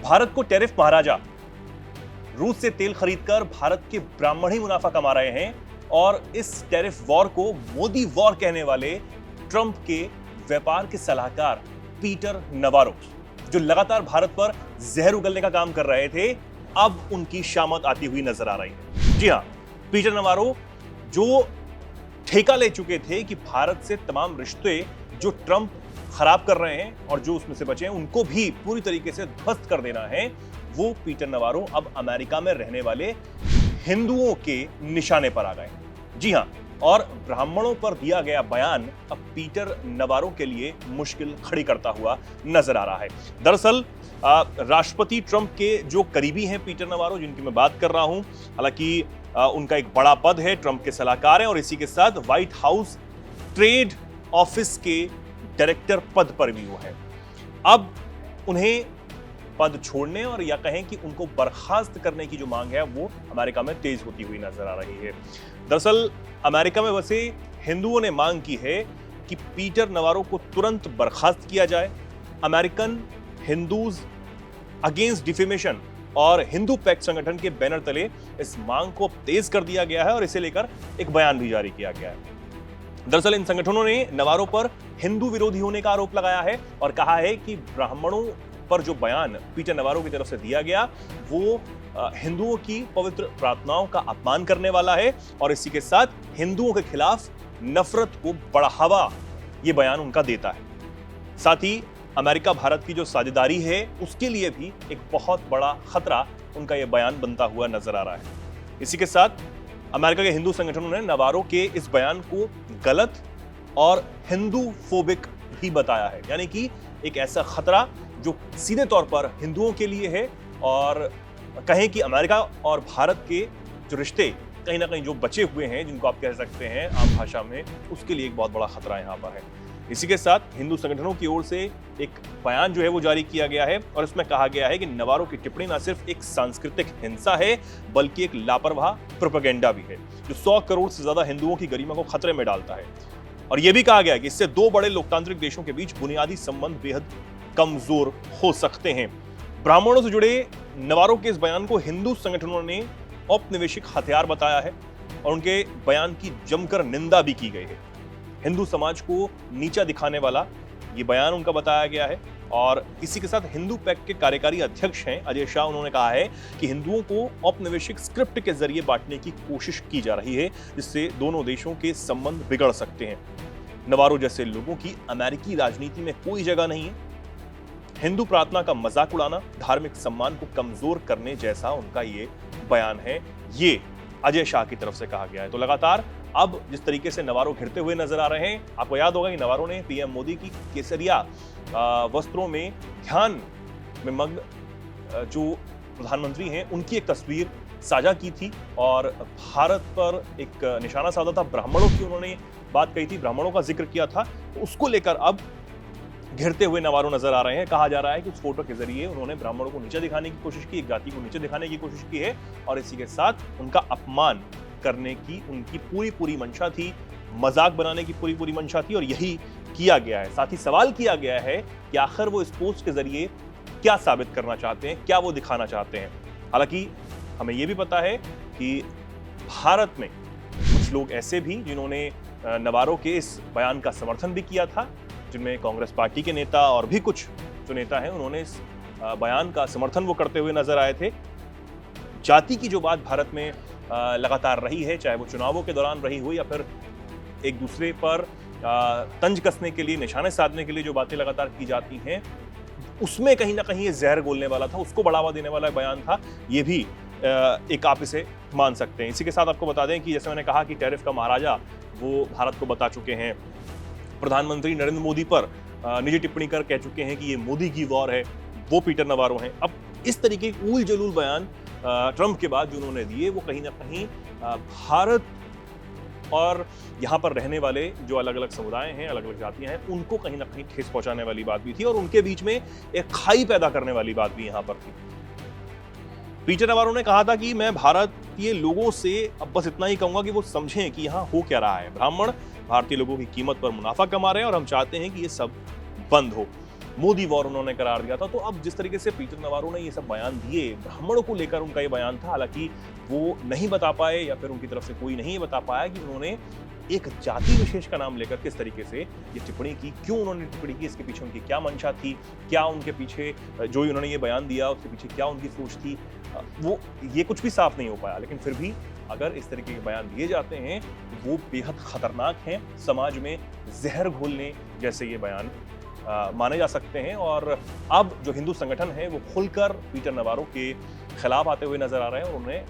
भारत को टैरिफ महाराजा। रूस से तेल खरीदकर भारत के ब्राह्मण ही मुनाफा कमा रहे हैं और इस टैरिफ वॉर को मोदी वॉर कहने वाले ट्रंप के व्यापार के सलाहकार पीटर नवारो, जो लगातार भारत पर जहर उगलने का काम कर रहे थे, अब उनकी शामत आती हुई नजर आ रही है। जी हां, पीटर नवारो जो ठेका ले चुके थे कि भारत से तमाम रिश्ते जो ट्रंप खराब कर रहे हैं और जो उसमें से बचे हैं उनको भी पूरी तरीके से ध्वस्त कर देना है, वो पीटर नवारो अब अमेरिका में रहने वाले हिंदुओं के निशाने पर आ गए। जी हां, और ब्राह्मणों पर दिया गया बयान अब पीटर नवारो के लिए मुश्किल खड़ी करता हुआ नजर आ रहा है। दरअसल राष्ट्रपति ट्रंप के जो करीबी हैं पीटर नवारो, जिनकी मैं बात कर रहा हूं, हालांकि उनका एक बड़ा पद है, ट्रंप के सलाहकार हैं और इसी के साथ व्हाइट हाउस ट्रेड ऑफिस के डायरेक्टर पद पर भी वो है। अब उन्हें पद छोड़ने और या कहें कि उनको बर्खास्त करने की जो मांग है वो अमेरिका में तेज होती हुई नजर आ रही है। दरअसल अमेरिका में बसे हिंदुओं ने मांग की है कि पीटर नवारो को तुरंत बर्खास्त किया जाए। अमेरिकन हिंदूज अगेंस्ट डिफेमेशन और हिंदू पैक्ट संगठन के बैनर तले इस मांग को तेज कर दिया गया है और इसे लेकर एक बयान भी जारी किया गया है। दरअसल इन संगठनों ने नवारो पर हिंदू विरोधी होने का आरोप लगाया है और कहा है कि ब्राह्मणों पर जो बयान पीटर नवारो की तरफ से दिया गया वो हिंदुओं की पवित्र प्रार्थनाओं का अपमान करने वाला है और इसी के साथ हिंदुओं के खिलाफ नफरत को बढ़ावा ये बयान उनका देता है। साथ ही अमेरिका भारत की जो साझेदारी है उसके लिए भी एक बहुत बड़ा खतरा उनका यह बयान बनता हुआ नजर आ रहा है। इसी के साथ अमेरिका के हिंदू संगठनों ने नवारो के इस बयान को गलत और हिंदू फोबिक भी बताया है, यानी कि एक ऐसा खतरा जो सीधे तौर पर हिंदुओं के लिए है और कहें कि अमेरिका और भारत के जो रिश्ते कहीं ना कहीं जो बचे हुए हैं, जिनको आप कह सकते हैं आम भाषा में, उसके लिए एक बहुत बड़ा खतरा यहाँ पर है। इसी के साथ हिंदू संगठनों की ओर से एक बयान जो है वो जारी किया गया है और इसमें कहा गया है कि नवारो की टिप्पणी न सिर्फ एक सांस्कृतिक हिंसा है बल्कि एक लापरवाह प्रोपेगेंडा भी है जो 100 करोड़ से ज्यादा हिंदुओं की गरिमा को खतरे में डालता है। और यह भी कहा गया है कि इससे दो बड़े लोकतांत्रिक देशों के बीच बुनियादी संबंध बेहद कमजोर हो सकते हैं। ब्राह्मणों से जुड़े नवारो के इस बयान को हिंदू संगठनों ने औपनिवेशिक हथियार बताया है और उनके बयान की जमकर निंदा भी की गई है। हिंदू समाज को नीचा दिखाने वाला ये बयान उनका बताया गया है और इसी के साथ हिंदू पैक्ट के कार्यकारी अध्यक्ष हैं अजय शाह, उन्होंने कहा है कि हिंदुओं को औपनिवेशिक स्क्रिप्ट के जरिए बांटने की कोशिश की जा रही है जिससे दोनों देशों के संबंध बिगड़ सकते हैं। नवारो जैसे लोगों की अमेरिकी राजनीति में कोई जगह नहीं है। हिंदू प्रार्थना का मजाक उड़ाना धार्मिक सम्मान को कमजोर करने जैसा उनका ये बयान है, ये अजय शाह की तरफ से कहा गया है। तो लगातार अब जिस तरीके से नवारो घिरते हुए नजर आ रहे हैं, आपको याद होगा कि नवारो ने पीएम मोदी की केसरिया वस्त्रों में ध्यान में मग्न जो प्रधानमंत्री हैं उनकी एक तस्वीर साझा की थी और भारत पर एक निशाना साधा था। ब्राह्मणों की उन्होंने बात कही थी, ब्राह्मणों का जिक्र किया था, तो उसको लेकर अब घिरते हुए नवारो नजर आ रहे हैं। कहा जा रहा है कि उस फोटो के जरिए उन्होंने ब्राह्मणों को नीचे दिखाने की कोशिश की, एक जाति को नीचे दिखाने की कोशिश की है और इसी के साथ उनका अपमान करने की उनकी पूरी मंशा थी, मजाक बनाने की पूरी मंशा थी और यही किया गया है। साथ ही सवाल किया गया है कि आखिर वो इस पोस्ट के जरिए क्या साबित करना चाहते हैं, क्या वो दिखाना चाहते हैं। हालांकि हमें यह भी पता है कि भारत में कुछ लोग ऐसे भी जिन्होंने नवारो के इस बयान का समर्थन भी किया था, जिनमें कांग्रेस पार्टी के नेता और भी कुछ जो नेता हैं उन्होंने इस बयान का समर्थन वो करते हुए नजर आए थे। जाति की जो बात भारत में लगातार रही है, चाहे वो चुनावों के दौरान रही हो या फिर एक दूसरे पर तंज कसने के लिए, निशाने साधने के लिए जो बातें लगातार की जाती हैं, उसमें कहीं ना कहीं ये जहर घोलने वाला था, उसको बढ़ावा देने वाला बयान था। ये भी एक आप इसे मान सकते हैं। इसी के साथ आपको बता दें कि जैसे मैंने कहा कि टैरिफ का महाराजा वो भारत को बता चुके हैं, प्रधानमंत्री नरेंद्र मोदी पर निजी टिप्पणी कर कह चुके हैं कि ये मोदी की वॉर है, वो पीटर नवारो हैं। अब इस तरीके के उल जलूल बयान ट्रंप के बाद जो उन्होंने दिए वो कहीं ना कहीं भारत और यहाँ पर रहने वाले जो अलग अलग समुदाय हैं, अलग अलग जातियां हैं, उनको कहीं ना कहीं ठेस पहुंचाने वाली बात भी थी और उनके बीच में एक खाई पैदा करने वाली बात भी यहाँ पर थी। पीटर नवारो ने कहा था कि मैं भारतीय लोगों से अब बस इतना ही कहूंगा कि वो समझें कि यहाँ हो क्या रहा है। ब्राह्मण भारतीय लोगों की कीमत पर मुनाफा कमा रहे हैं और हम चाहते हैं कि ये सब बंद हो। मोदी वॉर उन्होंने करार दिया था। तो अब जिस तरीके से पीटर नवारो ने ये सब बयान दिए, ब्राह्मणों को लेकर उनका ये बयान था, हालांकि वो नहीं बता पाए या फिर उनकी तरफ से कोई नहीं बता पाया कि उन्होंने एक जाति विशेष का नाम लेकर किस तरीके से ये टिप्पणी की, क्यों उन्होंने टिप्पणी की, इसके पीछे उनकी क्या मंशा थी, क्या उनके पीछे जो उन्होंने ये बयान दिया उसके पीछे क्या उनकी सोच थी, वो ये कुछ भी साफ नहीं हो पाया। लेकिन फिर भी अगर इस तरीके के बयान दिए जाते हैं वो बेहद खतरनाक हैं, समाज में जहर घोलने जैसे ये बयान माने जा सकते हैं। और अब जो हिंदू संगठन है वो खुलकर पीटर नवारो के खिलाफ आते हुए नजर आ रहे हैं और उन्हें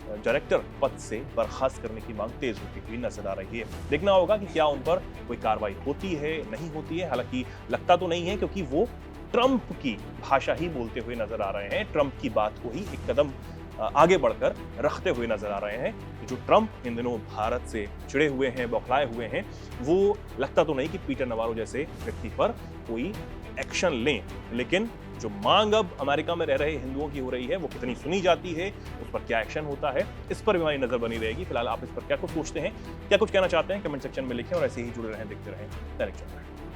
डायरेक्टर पद से बर्खास्त करने की मांग तेज होती हुई नजर आ रही है। देखना होगा कि क्या उन पर कोई कार्रवाई होती है, नहीं होती है। हालांकि लगता तो नहीं है, क्योंकि वो ट्रंप की भाषा ही बोलते हुए नजर आ रहे हैं, ट्रंप की बात को ही एक कदम आगे बढ़कर रखते हुए नजर आ रहे हैं। जो ट्रंप इन दिनों भारत से चिड़े हुए हैं, बौखलाए हुए हैं, वो लगता तो नहीं कि पीटर नवारो जैसे व्यक्ति पर कोई एक्शन लें। लेकिन जो मांग अब अमेरिका में रह रहे हिंदुओं की हो रही है वो कितनी सुनी जाती है, उस पर क्या एक्शन होता है, इस पर भी हमारी नजर बनी रहेगी। फिलहाल आप इस पर क्या कुछ सोचते हैं, क्या कुछ कहना चाहते हैं, कमेंट सेक्शन में लिखें और ऐसे ही जुड़े रहें, देखते रहें दैनिक जागरण।